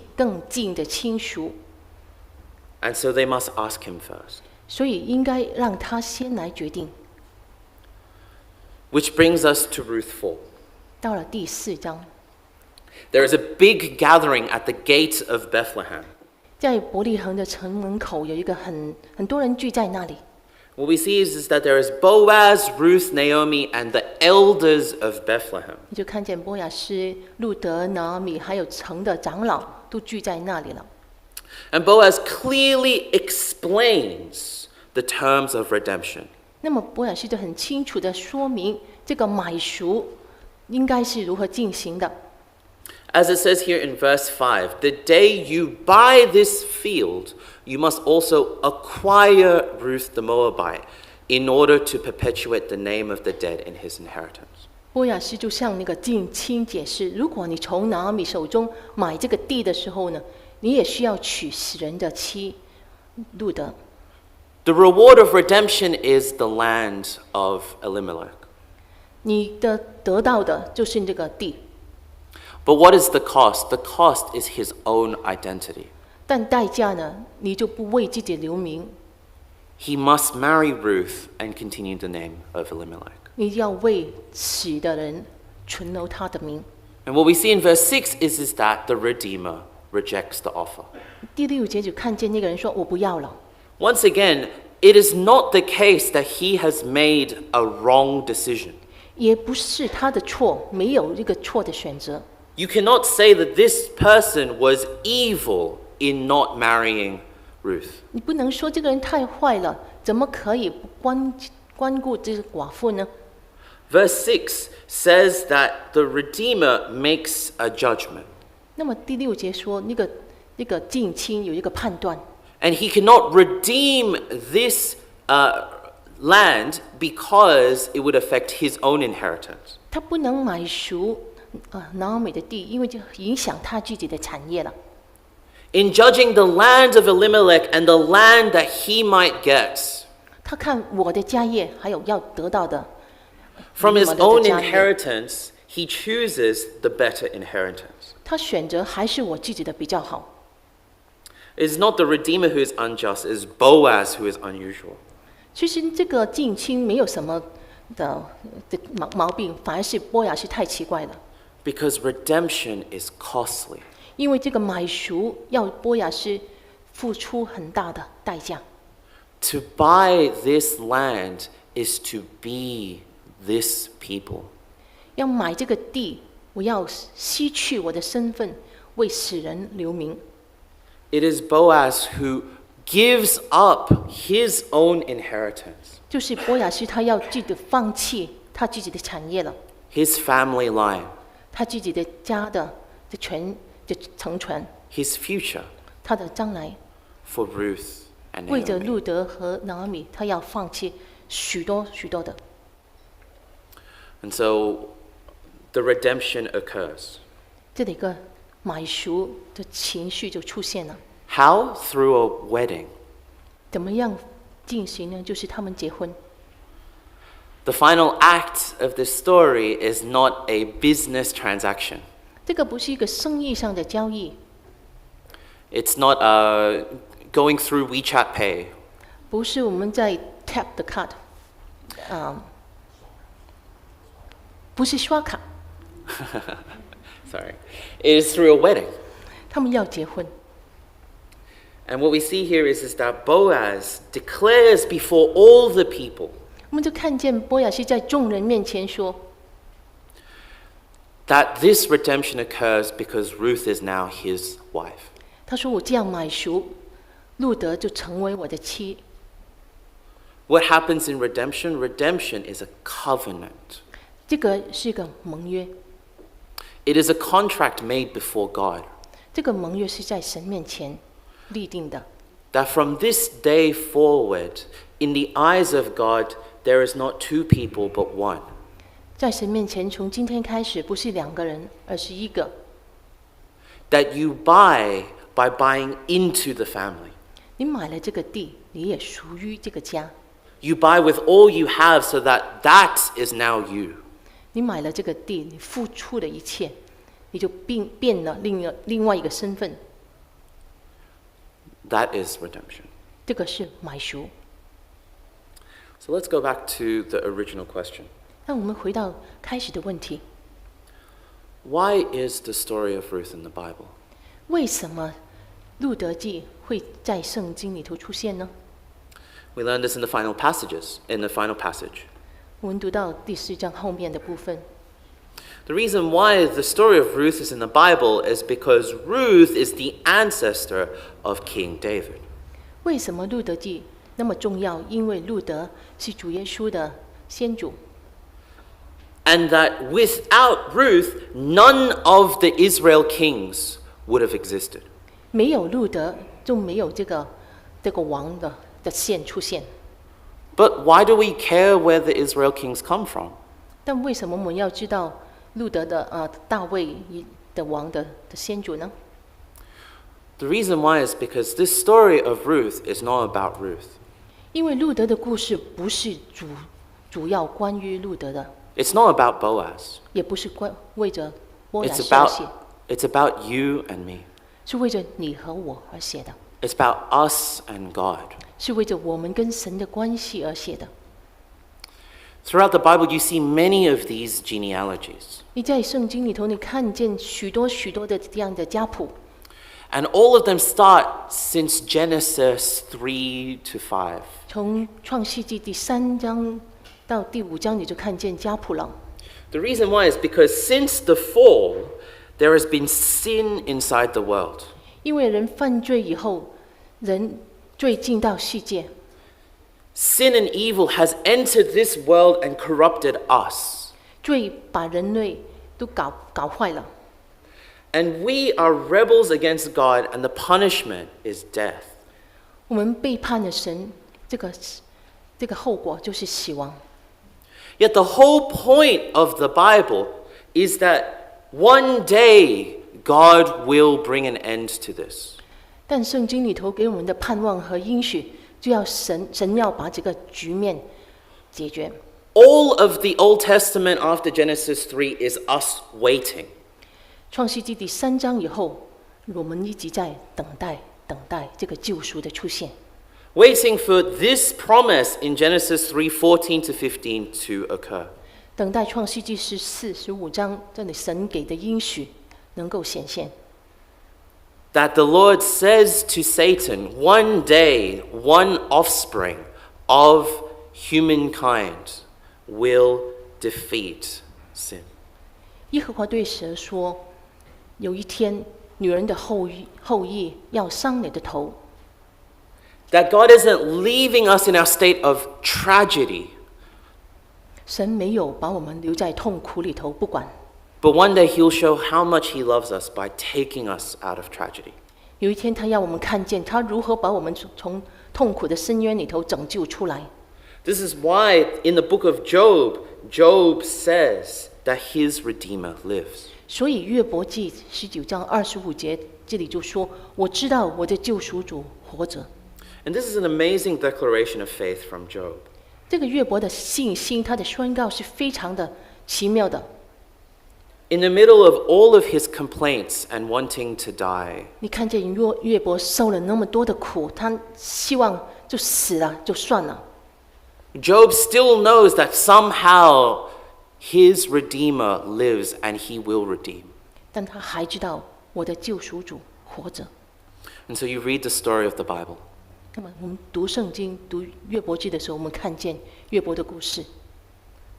的亲属， And so they must ask him first. 所以应该让他先来决定。 Which brings us to Ruth 4. 到了第4章， There is a big gathering at the gate of Bethlehem. 在伯利恒的城门口有一个很多人聚在那里。 What we see is that there is Boaz, Ruth, Naomi, and the elders of Bethlehem. 你就看见波亚斯、路德、拿米，还有城的长老都聚在那里了。 And Boaz clearly explains the terms of redemption. 那么波亚斯就很清楚地说明这个买赎应该是如何进行的。 As it says here in verse 5, the day you buy this field, you must also acquire Ruth the Moabite in order to perpetuate the name of the dead in his inheritance. 波亚斯就向那个近亲解释，如果你从拿俄米手中买这个地的时候呢，你也需要娶死人的妻路德。 The reward of redemption is the land of Elimelech. 你得到的就是这个地， But what is the cost? The cost is his own identity. 但代价呢，你就不为自己留名， He must marry Ruth and continue the name of Elimelech. 你要为死的人存留他的名。 And what we see in verse 6 is that the Redeemer rejects the offer. 第6节就看见那个人说：“我不要了。” Once again, it is not the case that he has made a wrong decision. 也不是他的错，没有一个错的选择。 You cannot say that this person was evil in not marrying Ruth. 你不能说这个人太坏了，怎么可以不关顾这个寡妇呢？ Verse 6 says that the Redeemer makes a judgment. 那么第6节说，那个近亲有一个判断， And he cannot redeem this land because it would affect his own inheritance. 他不能买赎拿俄米的地，因为就影响他自己的产业了。 In judging the land of Elimelech and the land that he might get 他看我的家业，还有要得到的 from his 我的 own 家业 inheritance, he chooses the better inheritance. 他选择还是我自己的比较好。 It is not the Redeemer who is unjust, it is Boaz who is unusual. 其实这个近亲没有什么的毛病，反而是波亚是太奇怪了。 Because redemption is costly. 因为这个买赎要波亚斯付出很大的代价。 To buy this land is to be this people. 要买这个地，我要失去我的身份，为死人留名。It is Boaz who gives up his own inheritance, 就是波亚斯他要自己放弃他自己的产业了， his family line, 他自己的家的承传， his future 他的将来， for Ruth and 为着 Naomi. 路德和拿俄米，他要放弃许多许多的。 And so the redemption occurs. 这里一个买赎的情绪就出现了。 How? Through a wedding. 怎么样进行呢？就是他们结婚。 The final act of this story is not a business transaction. 这个不是一个生意上的交易， It's not going through WeChat Pay. 不是我们在 tap the card， 不是刷卡， Sorry. It is through a wedding. 他们要结婚。 And what we see here is that Boaz declares before all the people 我们就看见波亚斯在众人面前说， that this redemption occurs because Ruth is now his wife. 他说我这样买赎，路德就成为我的妻。 What happens in redemption? Redemption is a covenant. 这个是一个盟约， It is a contract made before God. 这个盟约是在神面前立定的。 That from this day forward, in the eyes of God, there is not two people but one. 在神面前，从今天开始，不是两个人，而是一个。 That you buy by buying into the family. 你买了这个地，你也属于这个家。 You buy with all you have so that that is now you. 你买了这个地，你付出了一切，你就变了另外一个身份。 That is redemption. 这个是买赎。 So let's go back to the original question. 那我们回到开始的问题： Why is the story of Ruth in the Bible? 为什么路德记会在圣经里头出现呢？ We learn this in the final passage. 我们读到第4章后面的部分。 The reason why the story of Ruth is in the Bible is because Ruth is the ancestor of King David. 为什么路德记那么重要？因为路德是主耶稣的先祖。 And that without Ruth, none of the Israel kings would have existed. 没有路德，就没有这个王的线出现。 But why do we care where the Israel kings come from? 但为什么我们要知道路德的大卫的王的先祖呢？ The reason why is because this story of Ruth is not about Ruth. 因为路德的故事不是主要关于路德的， It's not about Boaz. 也不是为着波亚 It's 斯而写， it's about you and me. 是为着你和我而写的， It's about us and God. 是为着我们跟神的关系而写的。 Throughout the Bible, you see many of these genealogies. 你在圣经里头，你看见许多许多的这样的家谱， And all of them start since Genesis 3 to 5. 从创世纪第3章到第5章，你就看见家谱了。 The reason why is because since the fall, there has been sin inside the world. 因为人犯罪以后，人罪进到世界， Sin and evil has entered this world and corrupted us. 罪把人类都搞坏了。 And we are rebels against God, and the punishment is death. 我们背叛了神，这个后果就是死亡。 Yet the whole point of the Bible is that one day God will bring an end to this. 但圣经里头给我们的盼望和应许，就要神要把这个局面解决。 All of the Old Testament after Genesis 3 is us waiting. 创世纪第3章以后，我们一直在等待这个救赎的出现， Waiting for this promise in Genesis 3:14 to 15 to occur. 等待创世纪14、15章这里神给的应许能够显现。 That the Lord says to Satan, one day, one offspring of humankind will defeat sin. 耶和华对蛇说：“有一天，女人的后裔要伤你的头。 That God isn't leaving us in our state of tragedy, 神没有把我们留在痛苦里头不管， but one day He'll show how much He loves us by taking us out of tragedy. 有一天他要我们看见他如何把我们从痛苦的深渊里头拯救出来。 This is why in the book of Job, Job says that his Redeemer lives. 所以约伯记19章25节这里就说：“我知道我的救赎主活着。” And this is an amazing declaration of faith from Job. 这个约伯的信心，他的宣告是非常的奇妙的。 In the middle of all of his complaints and wanting to die, 你看见约伯受了那么多的苦，他希望就死了就算了。 Job still knows that somehow his Redeemer lives and he will redeem. 但他还知道我的救赎主活着。 And so you read the story of the Bible. 那么我们读圣经、读约伯记的时候，我们看见约伯的故事。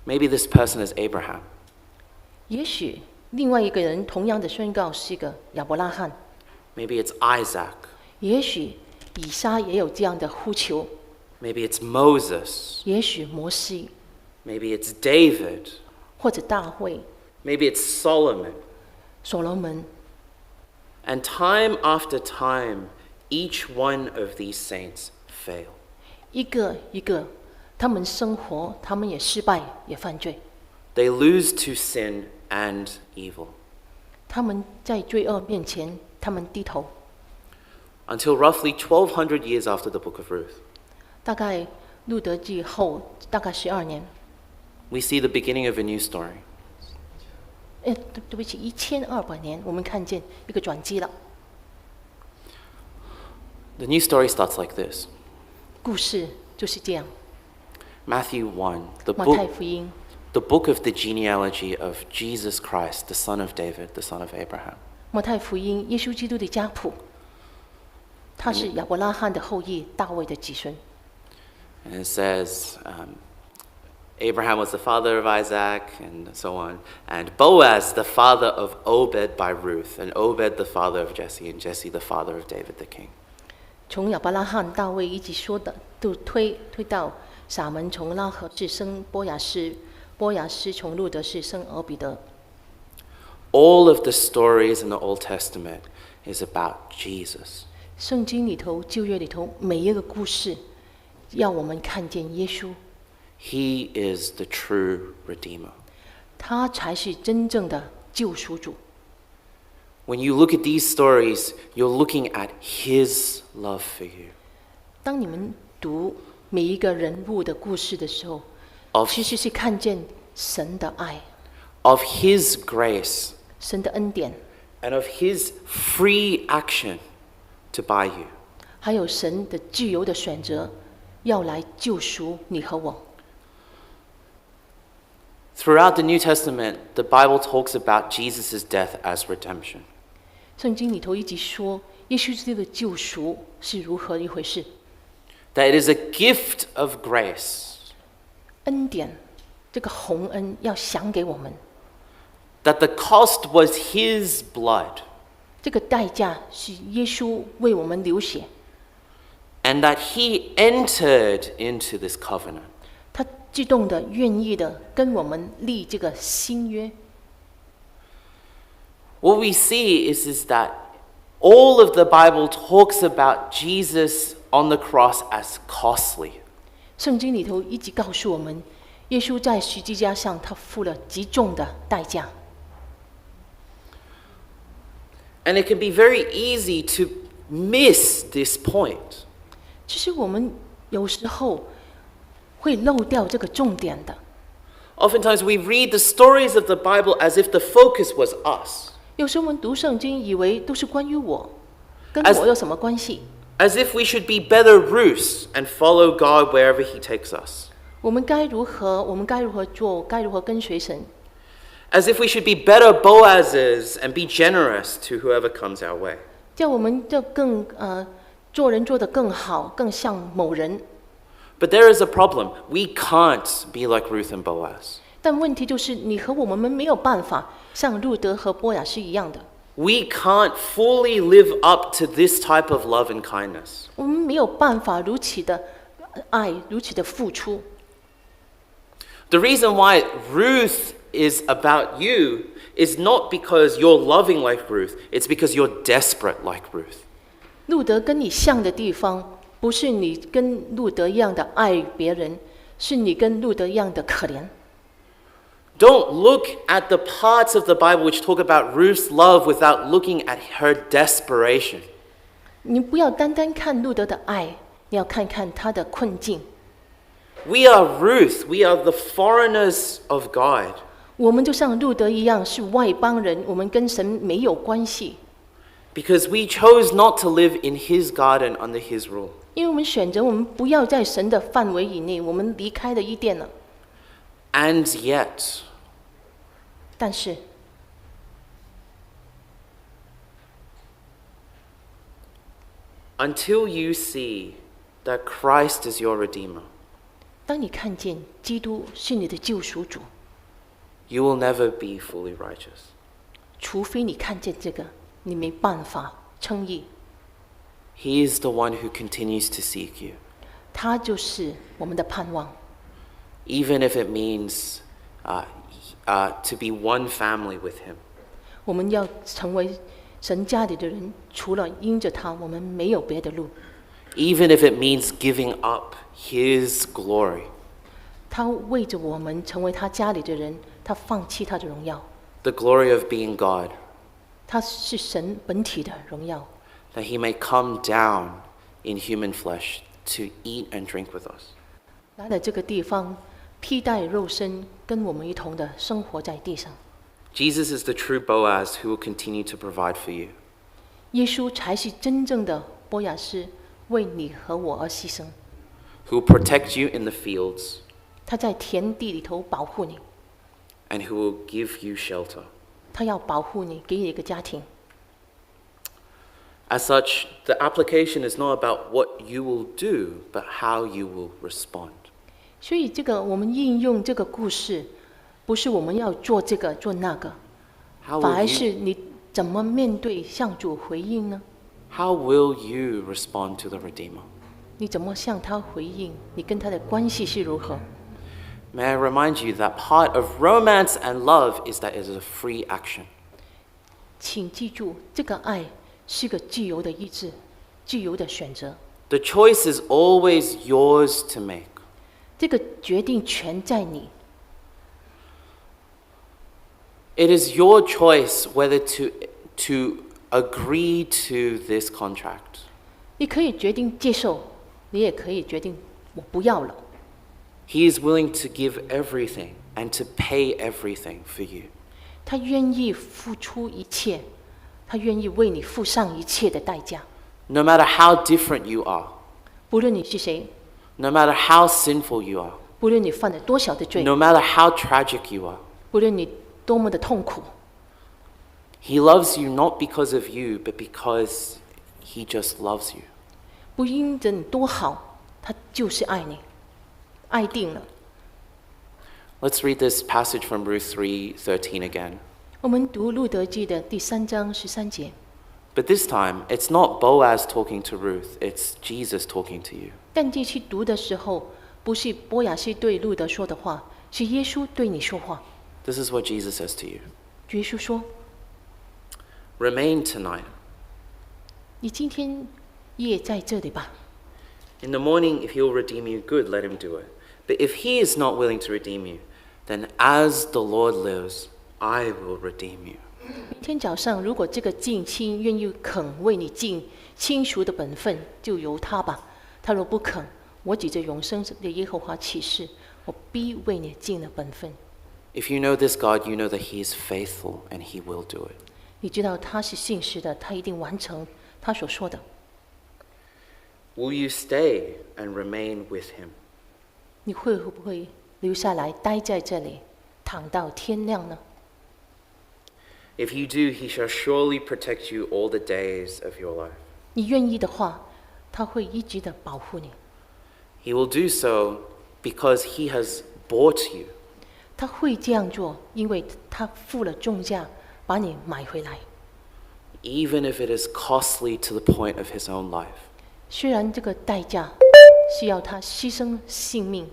Maybe this person is Abraham. 也许另外一个人同样的宣告是一个亚伯拉罕， Maybe it's Isaac. 也许以撒也有这样的呼求， Maybe it's Moses. 也许摩西 Maybe it's David. 或者大卫、 Maybe it's Solomon. 所罗门。 And time after time, each one of these saints fail. 一个一个，他们生活，他们也失败，也犯罪， They lose to sin and evil. 他们在罪恶面前，他们低头。 Until roughly 1200 years after the book of Ruth, 大概路德记后大概12年， we see the beginning of a new story. 对不起，1200年，我们看见一个转机了。 The new story starts like this. 故事就是这样。 Matthew 1, 马太福音 the book of the genealogy of Jesus Christ, the son of David, the son of Abraham. 马太福音，耶稣基督的家谱，他是亚伯拉罕的后裔，大卫的子孙。 And it says, Abraham was the father of Isaac, and so on. And Boaz, the father of Obed by Ruth, and Obed, the father of Jesse, and Jesse, the father of David the king. 从亚伯拉罕、大卫一直说的，都推到撒门从拉合氏生波雅斯，波雅斯从路德氏生俄比德。 All of the stories in the Old Testament is about Jesus. 圣经里头、旧约里头每一个故事，要我们看见耶稣， He is the true Redeemer. 他才是真正的救赎主。 When you look at these stories, you're looking at His love for you. 当你们读每一个人物的故事的时候， Of, 其实是看见神的爱、 of His grace 神的恩典， and of His free action to buy you. 还有神的自由的选择，要来救赎你和我。 Throughout the New Testament, the Bible talks about Jesus' death as redemption. 圣经里头一直说，耶稣基督的救赎是如何一回事？ That it is a gift of grace. 恩典，这个洪恩要赏给我们， That the cost was His blood. 这个代价是耶稣为我们流血， And that He entered into this covenant. 他自动的、愿意的跟我们立这个新约。 What we see is that all of the Bible talks about Jesus on the cross as costly. 圣经里头一直告诉我们，耶稣在十字架上，他付了极重的代价。 And it can be very easy to miss this point. 其实我们有时候会漏掉这个重点的。 Oftentimes we read the stories of the Bible as if the focus was us. 有时候我们读圣经，以为都是关于我，跟 As- 我有什么关系？ As if we should be better Ruths and follow God wherever He takes us. 我们该如何？我们该如何做？该如何跟随神？ As if we should be better Boazes and be generous to whoever comes our way. 叫我们就更做人做得更好，更像某人。 But there is a problem. We can't be like Ruth and Boaz. 但问题就是，你和我们没有办法像路德和波雅斯一样的。We can't fully live up to this type of love and kindness. 我们没有办法如此的爱，如此的付出。The reason why Ruth is about you is not because you're loving like Ruth, it's because you're desperate like Ruth. 路德跟你像的地方，不是你跟路德一样的爱别人，是你跟路德一样的可怜。Don't look at the parts of the Bible which talk about Ruth's love without looking at her desperation. 你不要单单看路德的爱，你要看看他的困境。We are Ruth, we are the foreigners of God. 我们就像路德一样，是外邦人，我们跟神没有关系， Because we chose not to live in His garden under His rule. 因为我们选择我们不要在神的范围以内，我们离开了伊甸了。And yet, 但是， until you see that Christ is your Redeemer, 当你看见基督是你的救赎主， you will never be fully righteous. 除非你看见这个，你没办法称义。 He is the one who continues to seek you, 他就是我们的盼望， even if it means to be one family with Him. 我们要成为神家里的人，除了因着他，我们没有别的路。 Even if it means giving up His glory. 他为着我们成为他家里的人，他放弃他的荣耀， The glory of being God, 他是神本体的荣耀， that He may come down in human flesh to eat and drink with us. 来了这个地方，披戴肉身，跟我们一同的生活在地上。 Jesus is the true Boaz who will continue to provide for you. 耶稣才是真正的波亚斯，为你和我而牺牲。 Who will protect you in the fields, 他在田地里头保护你， and who will give you shelter. 他要保护你，给你一个家庭。 As such, the application is not about what you will do, but how you will respond. 所以这个我们应用这个故事，不是我们要做这个做那个， How 反而 will 是 you, 你怎么面对向主回应呢？ how will you respond to the Redeemer? 你怎么向他回应？你跟他的关系是如何？ May I remind you that part of romance and love is that it is a free action. 请记住，这个爱是个自由的意志，自由的选择。 The choice is always yours to make. 这个决定权在你， It is your choice whether to agree to this contract. 你可以决定接受，你也可以决定我不要了。 He is willing to give everything and to pay everything for you. 他愿意付出一切，他愿意为你付上一切的代价。 No matter how different you are, 不论你是谁， no matter how sinful you are, 不论你犯了多少的罪， no matter how tragic you are, 不论你多么的痛苦， He loves you not because of you, but because He just loves you. 不因着你多好，他就是爱你，爱定了。 Let's read this passage from Ruth 3:13 again. 我们读路德记的第3章13节， But this time, it's not Boaz talking to Ruth, it's Jesus talking to you. 但这期读的时候，不是波亚斯对路德说的话，是耶稣对你说话。 This is what Jesus says to you. 耶稣说：“， Remain tonight. 你今天夜在这里吧。 In the morning, if He will redeem you, good, let Him do it. But if He is not willing to redeem you, then as the Lord lives, I will redeem you. 明天早上，如果这个近亲愿意肯为你尽亲属的本分，就由他吧。他若不肯，我指着永生的耶和华起誓，我必为你尽了本分。 If you know this God, you know that He is faithful and He will do it. 你知道他是信实的，他一定完成他所说的。 Will you stay and remain with Him? 你会不会留下来待在这里，躺到天亮呢？ If you do, He shall surely protect you all the days of your life. 你愿意的话，他会一直的保护你。 He will do so because He has bought you. 他会这样做，因为他付了重价把你买回来。even if it is costly to the point of his own life. 虽然这个代价是要他牺牲性命，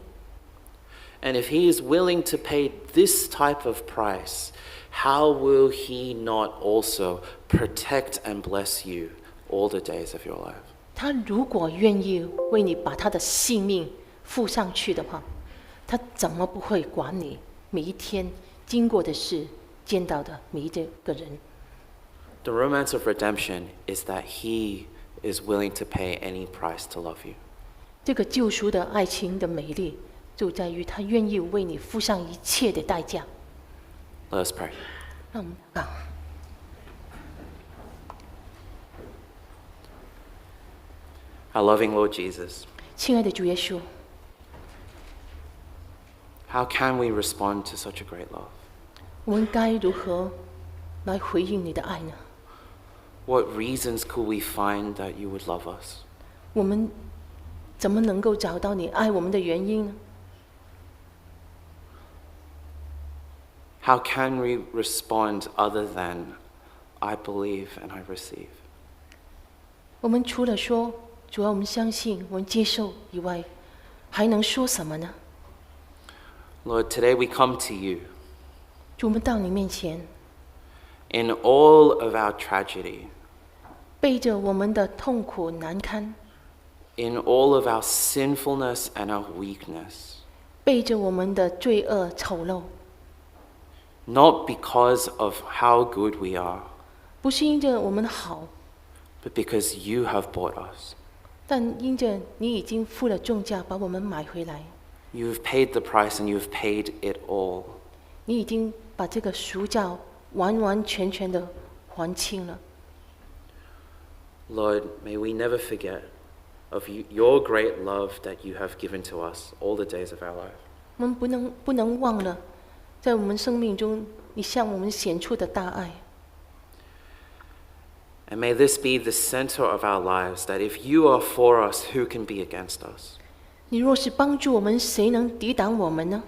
And if he is willing to pay this type of price, how will he not also protect and bless you all the days of your life? 他如果愿意为你把他的性命付上去的话，他怎么不会管你每一天经过的事，见到的每一个人？ The romance of redemption is that he is willing to pay any price to love you. 这个救赎的爱情的美丽，就在于他愿意为你付上一切的代价。 Let us pray. 让我们祷告。 Our loving Lord Jesus, 亲爱的主耶稣， how can we respond to such a great love? 我们该如何来回应你的爱呢？ What reasons could we find that you would love us? 我们怎么能够找到你爱我们的原因呢？ How can we respond other than, I believe and I receive? 我们除了说主要我们相信，我们接受以外，还能说什么呢？ Lord, today we come to you 主，我们到你面前， in all of our tragedy, 背着我们的痛苦难堪， in all of our sinfulness and our weakness, 背着我们的罪恶丑陋， not because of how good we are, 不是因着我们好， but because you have bought us. 但因着你已经付了重价把我们买回来， You've paid the price and you've paid it all. 你已经把这个赎价完完全全的还清了。 Lord, may we never forget of your great love that you have given to us all the days of our life. 我们不能忘了，在我们生命中你向我们显出的大爱。 And may this be the center of our lives, that if you are for us, who can be against us? 你若是帮助我们，谁能抵挡我们呢？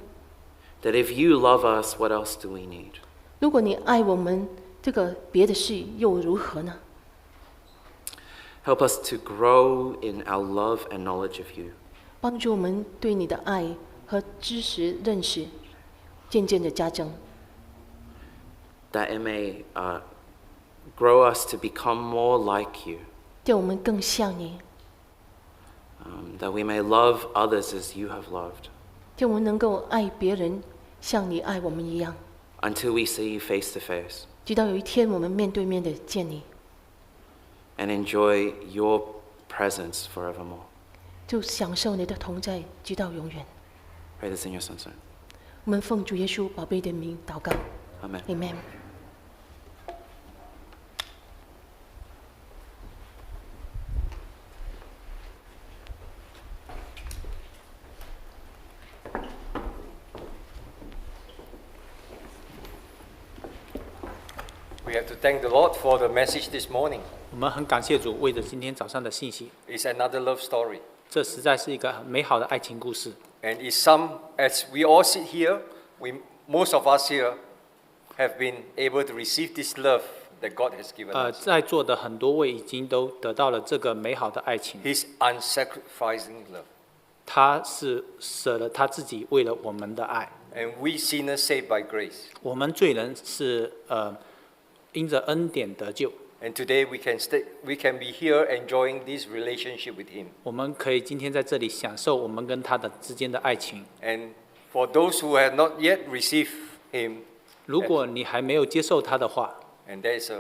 That if you love us, what else do we need? 如果你爱我们，这个别的事又如何呢？ Help us to grow in our love and knowledge of you. 帮助我们对你的爱和知识认识渐渐的加增， That it may grow us to become more like you. 叫我们更像你， That we may love others as you have loved. 叫我们能够爱别人，像你爱我们一样。 Until we see you face to face 直到有一天我们面对面的见你， and enjoy your presence forevermore. 就享受你的同在，直到永远。 Pray this in your son's name. 我们奉主耶稣宝贝的名祷告 Amen. ，Amen。We have to thank the Lord for the message this morning. 我们很感谢主，为着今天早上的信息， It's another love story. 这实在是一个很美好的爱情故事。 And it's some, as we all sit here, most of us here have been able to receive this love that God has given us. 在座的很多位已经都得到了这个美好的爱情， His unsacrificing love. 他是舍了他自己，为了我们的爱。 And we sinners saved by grace. 我们罪人是因着恩典得救。 And today we can be here enjoying this relationship with Him. 我们可以今天在这里享受我们跟他的之间的爱情。 And for those who have not yet received Him, 如果你还没有接受他的话， and there is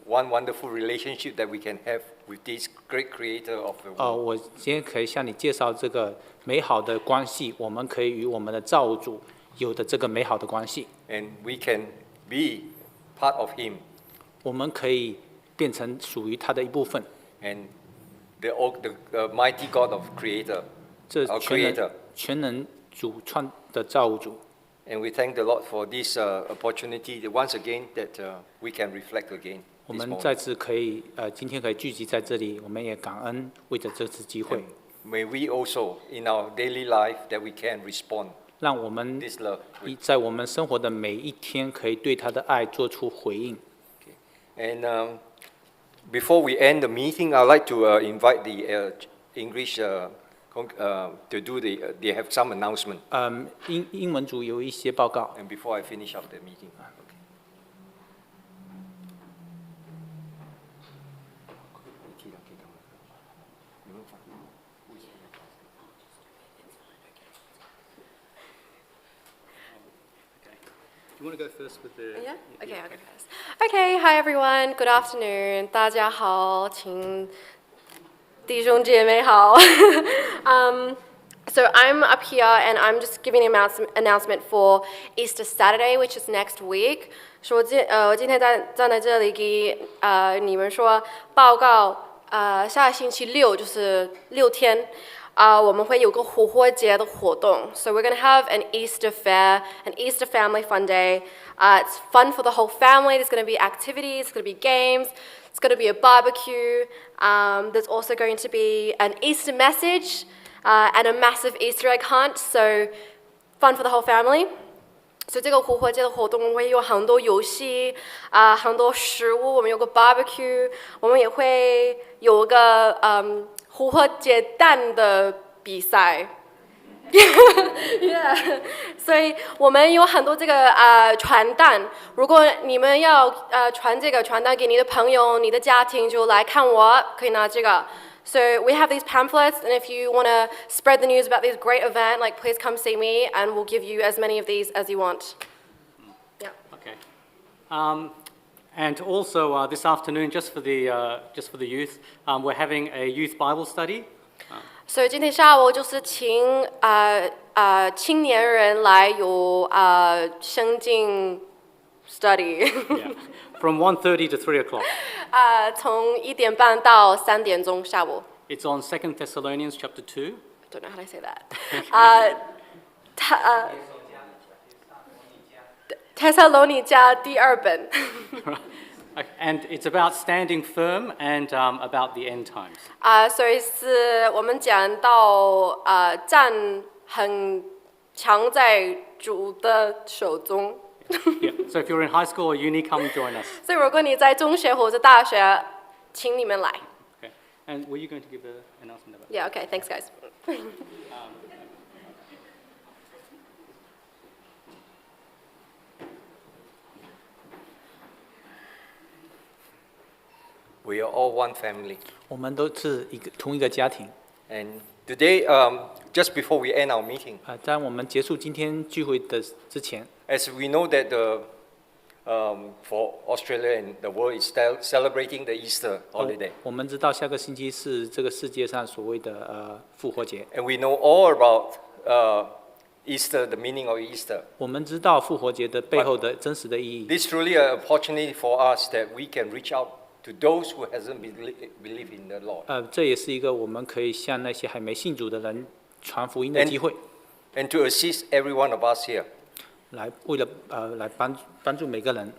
one wonderful relationship that we can have with this great Creator of the world. 我今天可以向你介绍这个美好的关系，我们可以与我们的造物主有的这个美好的关系。 And we can be part of Him. 我们可以变成属于他的一部分。 And the mighty God of Creator, 这 our Creator. 全能主创的造物主。 And we thank the Lord for this opportunity that once again that we can reflect again 我 this 们再 morning. 次可以今天可以聚集在这里，我们也感恩为着这次机会， And may we also in our daily life that we can respond 让我们 this love. with- 在我们生活的每一天可以对他的爱做出回应。 And Before we end the meeting, I'd like to invite the English to do they have some announcement. 英文组有一些报告。 And before I finish up the meeting. Okay. You want to go first with the? Yeah? Okay, I'll go first. Okay, hi everyone. Good afternoon. 大家好，请弟兄姐妹好。So I'm up here and I'm just giving an announcement for Easter Saturday, which is next week. 说我今天站在这里给你们说报告，下星期六就是6天。我们会有个复活节的活动 So we're going to have an Easter fair, an Easter family fun day. It's fun for the whole family. There's going to be activities, there's going to be games, it's going to be a barbecue. There's also going to be an Easter message and a massive Easter egg hunt. So fun for the whole family. 所以这个复活节的活动，我们会有很多游戏很多食物，我们有个 barbecue， 我们也会有个复活节蛋的比赛。yeah. 所以我们有很多这个传单，如果你们要传这个传单给你的朋友、你的家庭，就来看我，可以拿这个。So we have these pamphlets, and if you want to spread the news about this great event, like please come see me, and we'll give you as many of these as you want. Yeah. Okay. And also this afternoon, just for the youth, we're having a youth Bible study. 所以今天下午就是请青年人来有圣经 study. Yeah. From 1:30 to 3 o'clock. 从1点半到3点钟下午。It's on 2 Thessalonians chapter 2. I don't know how to say that. 帖撒罗尼迦第2本。And it's about standing firm and about the end times. 所以是我们讲到站很强在主的手中。Yeah. So if you're in high school or uni, come join us. 所以如果你在中学或者大学，请你们来。Okay. And were you going to give an announcement about that? Yeah. Okay. Thanks, guys. We are all one family. 我们都是同一个家庭。 And today, just before we end our meeting, 在我们结束今天聚会的之前， as we know that for Australia and the world is celebrating the Easter holiday. 我们知道下个星期是这个世界上所谓的复活节。 And we know all about Easter, the meaning of Easter. 我们知道复活节的背后的真实的意义。 This is really an opportunity for us that we can reach out to those who hasn't believed in the Lord. 这也是一个我们可以向那些还没信主的人传福音的机会。 And to assist every one of us here. 为了来帮助每个人。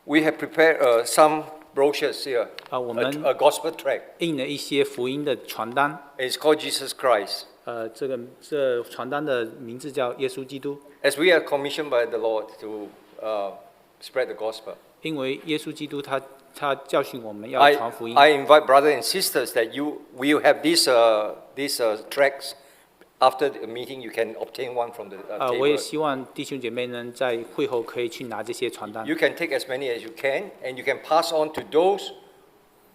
We have prepared some brochures here. 我们 a gospel tract. 印了一些福音的传单。 It's called Jesus Christ. 这传单的名字叫耶稣基督。 As we are commissioned by the Lord to spread the gospel. 因为耶稣基督他教训我们要传福音。 I invite brothers and sisters that we have these tracts. After the meeting, you can obtain one from the table. 我也希望弟兄姐妹呢，在会后可以去拿这些传单。 You can take as many as you can, and you can pass on to those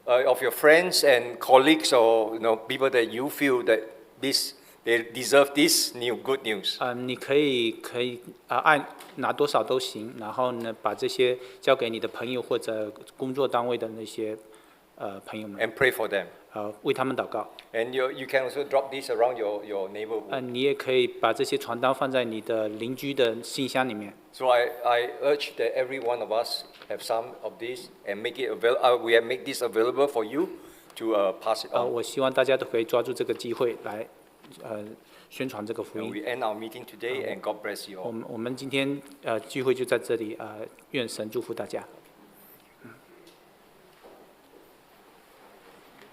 of your friends and colleagues, or people that you feel that they deserve this new good news. 你可以按拿多少都行，然后呢，把这些交给你的朋友或者工作单位的那些朋友们。 And pray for them. 为他们祷告。 And you can also drop this around your neighborhood. 你也可以把这些传单放在你的邻居的信箱里面。 So I urge that every one of us have some of this and make it available. We have made this available for you to pass it on. 我希望大家都可以抓住这个机会来宣传这个福 And 音。 we end our meeting today, and God bless you all. 我们今天聚会就在这里，愿神祝福大家。